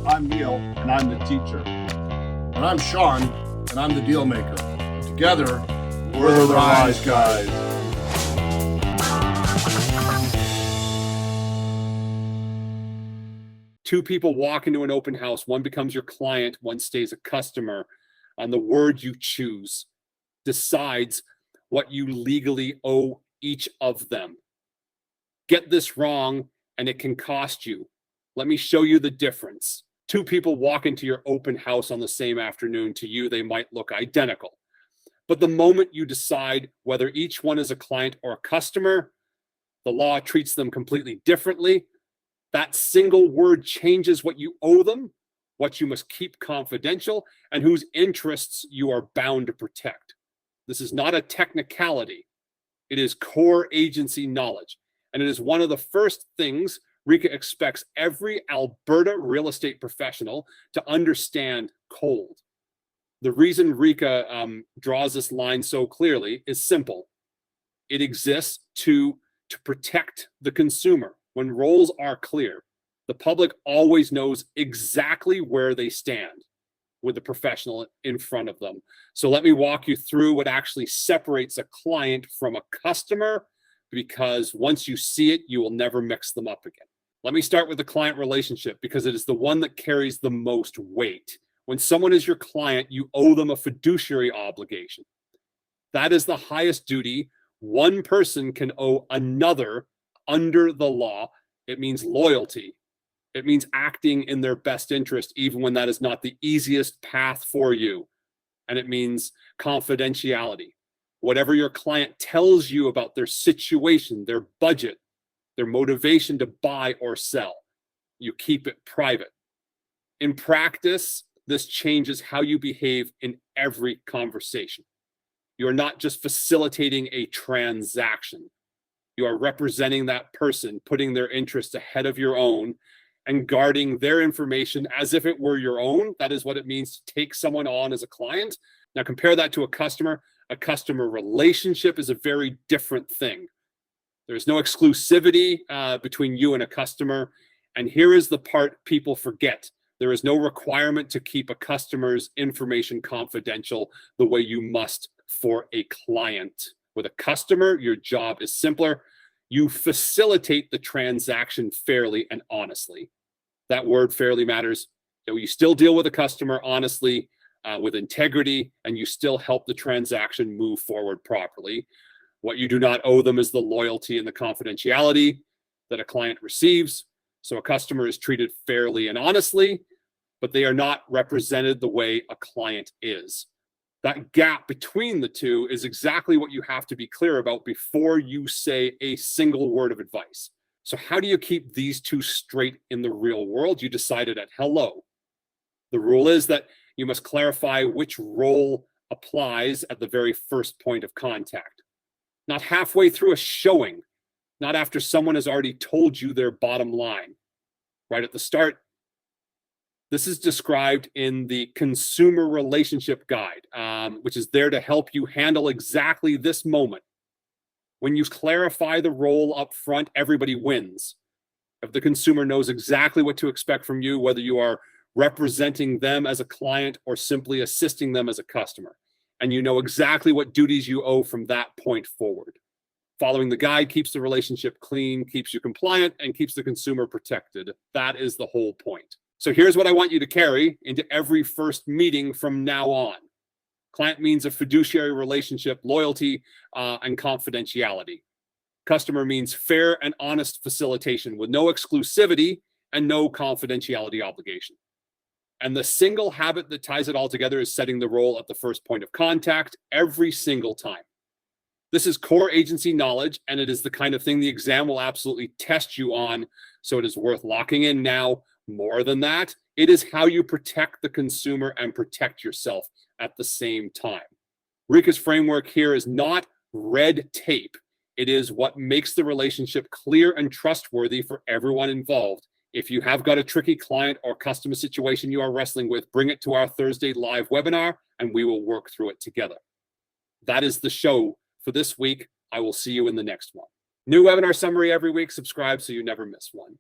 I'm Neil, and I'm the teacher. And I'm Sean, and I'm the deal maker. Together, We're the Rise Guys. Two people walk into an open house. One becomes your client, one stays a customer. And the word you choose decides what you legally owe each of them. Get this wrong, and it can cost you. Let me show you the difference. Two people walk into your open house on the same afternoon. To you, they might look identical. But the moment you decide whether each one is a client or a customer, the law treats them completely differently. That single word changes what you owe them, what you must keep confidential, and whose interests you are bound to protect. This is not a technicality. It is core agency knowledge. And it is one of the first things RECA expects every Alberta real estate professional to understand cold. The reason RECA draws this line so clearly is simple. It exists to protect the consumer. When roles are clear, the public always knows exactly where they stand with the professional in front of them. So let me walk you through what actually separates a client from a customer, because once you see it, you will never mix them up again. Let me start with the client relationship, because it is the one that carries the most weight. When someone is your client, you owe them a fiduciary obligation. That is the highest duty one person can owe another under the law. It means loyalty. It means acting in their best interest, even when that is not the easiest path for you. And it means confidentiality. Whatever your client tells you about their situation, their budget, their motivation to buy or sell, you keep it private. In practice, this changes how you behave in every conversation. You are not just facilitating a transaction. You are representing that person, putting their interests ahead of your own and guarding their information as if it were your own. That is what it means to take someone on as a client. Now compare that to a customer. A customer relationship is a very different thing. There's no exclusivity between you and a customer. And here is the part people forget. There is no requirement to keep a customer's information confidential the way you must for a client. With a customer, your job is simpler. You facilitate the transaction fairly and honestly. That word fairly matters. You still deal with a customer honestly, with integrity, and you still help the transaction move forward properly. What you do not owe them is the loyalty and the confidentiality that a client receives. So a customer is treated fairly and honestly, but they are not represented the way a client is. That gap between the two is exactly what you have to be clear about before you say a single word of advice. So how do you keep these two straight in the real world? You decided at hello. The rule is that you must clarify which role applies at the very first point of contact. Not halfway through a showing, not after someone has already told you their bottom line. Right at the start. This is described in the Consumer Relationship Guide, which is there to help you handle exactly this moment. When you clarify the role up front, everybody wins. If the consumer knows exactly what to expect from you, whether you are representing them as a client or simply assisting them as a customer, and you know exactly what duties you owe from that point forward. Following the guide keeps the relationship clean, keeps you compliant, and keeps the consumer protected. That is the whole point. So here's what I want you to carry into every first meeting from now on. Client means a fiduciary relationship, loyalty, and confidentiality. Customer means fair and honest facilitation with no exclusivity and no confidentiality obligation. And the single habit that ties it all together is setting the role at the first point of contact every single time. This is core agency knowledge, and it is the kind of thing the exam will absolutely test you on, so it is worth locking in now. More than that, it is how you protect the consumer and protect yourself at the same time. RECA's framework here is not red tape. It is what makes the relationship clear and trustworthy for everyone involved. If you have got a tricky client or customer situation you are wrestling with, bring it to our Thursday live webinar and we will work through it together. That is the show for this week. I will see you in the next one. New webinar summary every week. Subscribe so you never miss one.